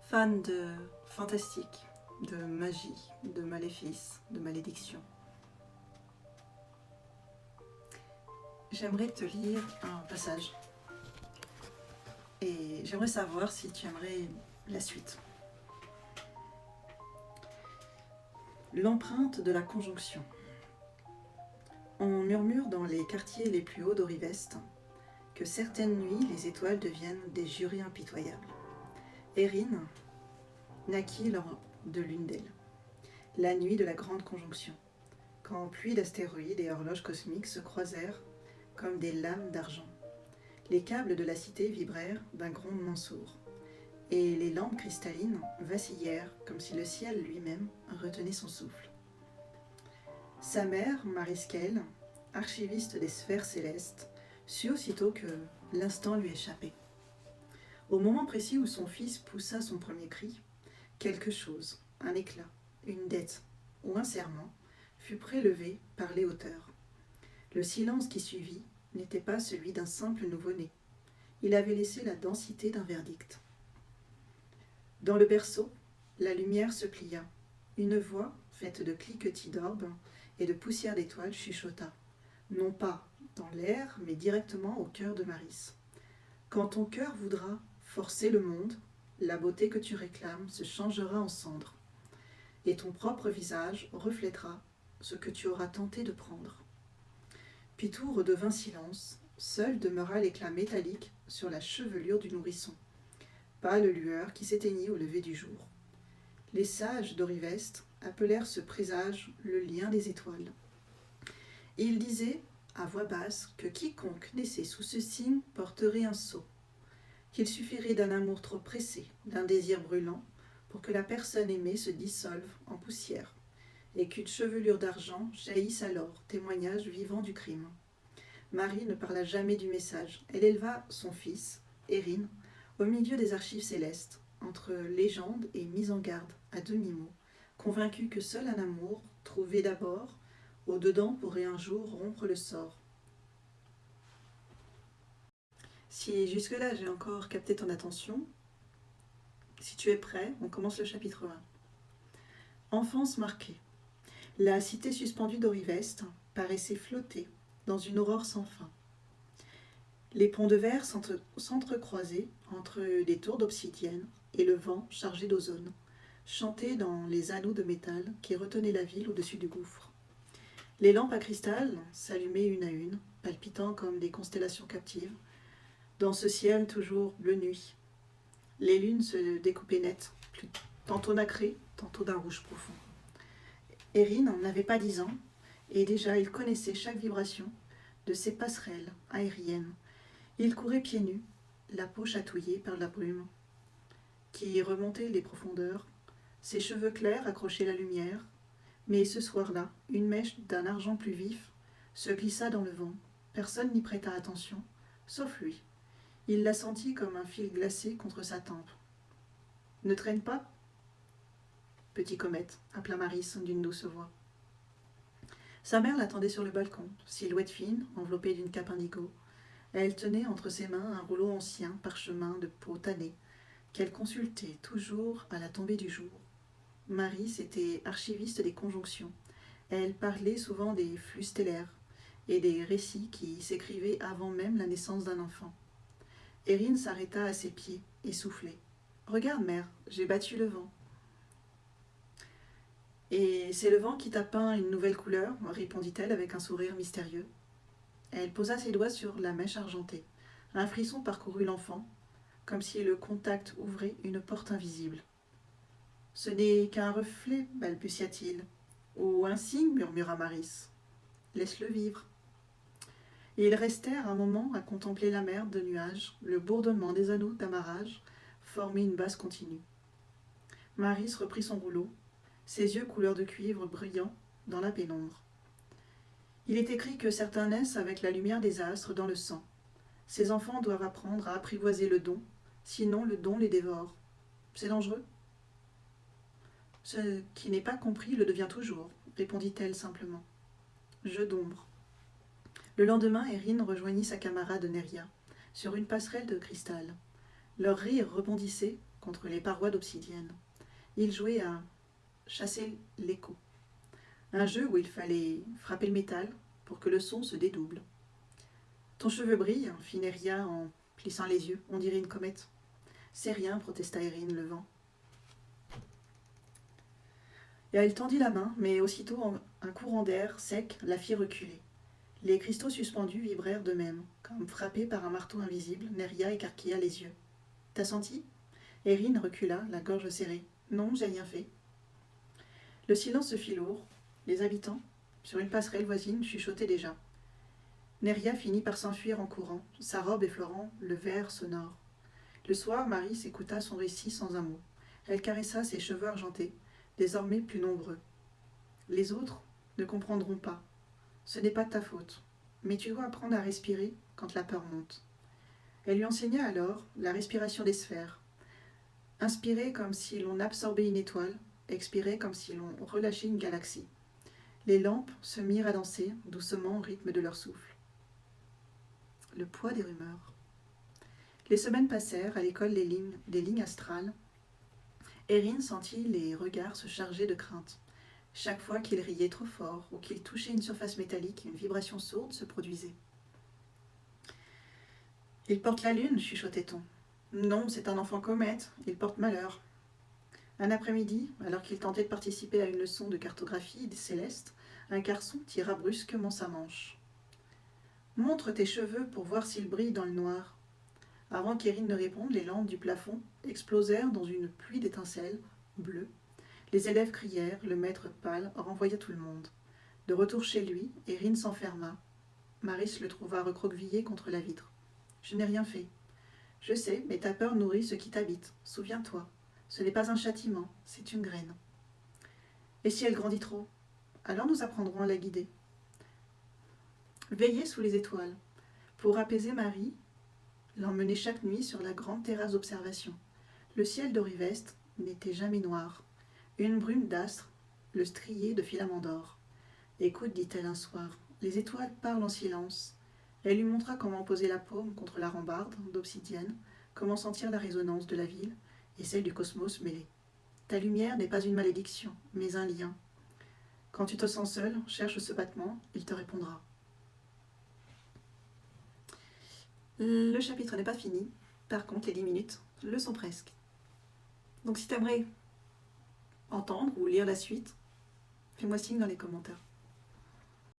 Fan de fantastique, de magie, de maléfices, de malédictions. J'aimerais te lire un passage et j'aimerais savoir si tu aimerais la suite. L'empreinte de la conjonction. On murmure dans les quartiers les plus hauts d'Oriveste que certaines nuits les étoiles deviennent des jurés impitoyables. Erin naquit lors de l'une d'elles, la nuit de la grande conjonction, quand pluie d'astéroïdes et horloges cosmiques se croisèrent comme des lames d'argent. Les câbles de la cité vibrèrent d'un grondement sourd, et les lampes cristallines vacillèrent comme si le ciel lui-même retenait son souffle. Sa mère, Mariskel, archiviste des sphères célestes, sut aussitôt que l'instant lui échappait. Au moment précis où son fils poussa son premier cri, quelque chose, un éclat, une dette ou un serment, fut prélevé par les hauteurs. Le silence qui suivit n'était pas celui d'un simple nouveau-né. Il avait laissé la densité d'un verdict. Dans le berceau, la lumière se plia. Une voix, faite de cliquetis d'orbes et de poussière d'étoiles, chuchota, non pas dans l'air, mais directement au cœur de Maris. Quand ton cœur voudra forcer le monde, la beauté que tu réclames se changera en cendres, et ton propre visage reflètera ce que tu auras tenté de prendre. Puis tout redevint silence, seul demeura l'éclat métallique sur la chevelure du nourrisson, pâle lueur qui s'éteignit au lever du jour. Les sages d'Oriveste appelèrent ce présage le lien des étoiles. Ils disaient, à voix basse, que quiconque naissait sous ce signe porterait un sceau, qu'il suffirait d'un amour trop pressé, d'un désir brûlant, pour que la personne aimée se dissolve en poussière, et qu'une chevelure d'argent jaillisse alors, témoignage vivant du crime. Marie ne parla jamais du message. Elle éleva son fils, Erin, au milieu des archives célestes, entre légende et mise en garde, à demi-mot, convaincue que seul un amour, trouvé d'abord, au-dedans pourrait un jour rompre le sort. Si jusque-là j'ai encore capté ton attention, si tu es prêt, on commence le chapitre 1. Enfance marquée. La cité suspendue d'Oriveste paraissait flotter dans une aurore sans fin. Les ponts de verre s'entrecroisaient entre des tours d'obsidienne et le vent chargé d'ozone, chantait dans les anneaux de métal qui retenaient la ville au-dessus du gouffre. Les lampes à cristal s'allumaient une à une, palpitant comme des constellations captives, dans ce ciel toujours bleu nuit. Les lunes se découpaient nettes, tantôt nacrées, tantôt d'un rouge profond. Erin n'avait pas 10 ans, et déjà il connaissait chaque vibration de ces passerelles aériennes. Il courait pieds nus, la peau chatouillée par la brume, qui remontait les profondeurs, ses cheveux clairs accrochaient la lumière, mais ce soir-là, une mèche d'un argent plus vif se glissa dans le vent. Personne n'y prêta attention, sauf lui. Il la sentit comme un fil glacé contre sa tempe. « Ne traîne pas ?» Petit comète, appela Maris d'une douce voix. Sa mère l'attendait sur le balcon, silhouette fine, enveloppée d'une cape indigo. Elle tenait entre ses mains un rouleau ancien, parchemin de peau tannée, qu'elle consultait toujours à la tombée du jour. Maris était archiviste des conjonctions. Elle parlait souvent des flux stellaires et des récits qui s'écrivaient avant même la naissance d'un enfant. Erin s'arrêta à ses pieds, essoufflée. « Regarde, mère, j'ai battu le vent. » « Et c'est le vent qui t'a peint une nouvelle couleur, répondit-elle avec un sourire mystérieux. Elle posa ses doigts sur la mèche argentée. Un frisson parcourut l'enfant, comme si le contact ouvrait une porte invisible. « Ce n'est qu'un reflet, balbutia-t-il. Ou un signe, murmura Maris. Laisse-le vivre. Ils restèrent un moment à contempler la mer de nuages, le bourdonnement des anneaux d'amarrage formait une basse continue. Maris reprit son rouleau, ses yeux couleur de cuivre brillants dans la pénombre. Il est écrit que certains naissent avec la lumière des astres dans le sang. Ces enfants doivent apprendre à apprivoiser le don, sinon le don les dévore. C'est dangereux. Ce qui n'est pas compris le devient toujours, répondit-elle simplement. Jeu d'ombre. Le lendemain, Erin rejoignit sa camarade Neria, sur une passerelle de cristal. Leur rire rebondissait contre les parois d'obsidienne. Il jouait à chasser l'écho, un jeu où il fallait frapper le métal pour que le son se dédouble. Ton cheveu brille, fit Neria en plissant les yeux, on dirait une comète. C'est rien, protesta Erin, levant. Et elle tendit la main, mais aussitôt un courant d'air sec la fit reculer. Les cristaux suspendus vibrèrent d'eux-mêmes, comme frappés par un marteau invisible. Neria écarquilla les yeux. T'as senti ? Erin recula, la gorge serrée. Non, j'ai rien fait. Le silence se fit lourd. Les habitants, sur une passerelle voisine, chuchotaient déjà. Neria finit par s'enfuir en courant, sa robe effleurant le verre sonore. Le soir, Marie s'écouta son récit sans un mot. Elle caressa ses cheveux argentés, désormais plus nombreux. Les autres ne comprendront pas. Ce n'est pas de ta faute, mais tu dois apprendre à respirer quand la peur monte. Elle lui enseigna alors la respiration des sphères. Inspirer comme si l'on absorbait une étoile, expirer comme si l'on relâchait une galaxie. Les lampes se mirent à danser doucement au rythme de leur souffle. Le poids des rumeurs. Les semaines passèrent à l'école des lignes astrales. Erin sentit les regards se charger de crainte. Chaque fois qu'il riait trop fort ou qu'il touchait une surface métallique, une vibration sourde se produisait. « Il porte la lune, chuchotait-on. Non, c'est un enfant comète, il porte malheur. » Un après-midi, alors qu'il tentait de participer à une leçon de cartographie des célestes, un garçon tira brusquement sa manche. « Montre tes cheveux pour voir s'ils brillent dans le noir. » Avant qu'Erin ne réponde, les lampes du plafond explosèrent dans une pluie d'étincelles bleues. Les élèves crièrent, le maître pâle renvoya tout le monde. De retour chez lui, Erin s'enferma. Maris le trouva recroquevillé contre la vitre. « Je n'ai rien fait. »« Je sais, mais ta peur nourrit ce qui t'habite. Souviens-toi, ce n'est pas un châtiment, c'est une graine. »« Et si elle grandit trop ? Alors nous apprendrons à la guider. » Veillez sous les étoiles. Pour apaiser Marie, l'emmenait chaque nuit sur la grande terrasse d'observation. Le ciel d'Oriveste n'était jamais noir. Une brume d'astre le striait de filaments d'or. « Écoute, dit-elle un soir, les étoiles parlent en silence. » Elle lui montra comment poser la paume contre la rambarde d'obsidienne, comment sentir la résonance de la ville et celle du cosmos mêlée. « Ta lumière n'est pas une malédiction, mais un lien. Quand tu te sens seul, cherche ce battement, il te répondra. » Le chapitre n'est pas fini, par contre les 10 minutes le sont presque. Donc si tu aimerais entendre ou lire la suite, fais-moi signe dans les commentaires.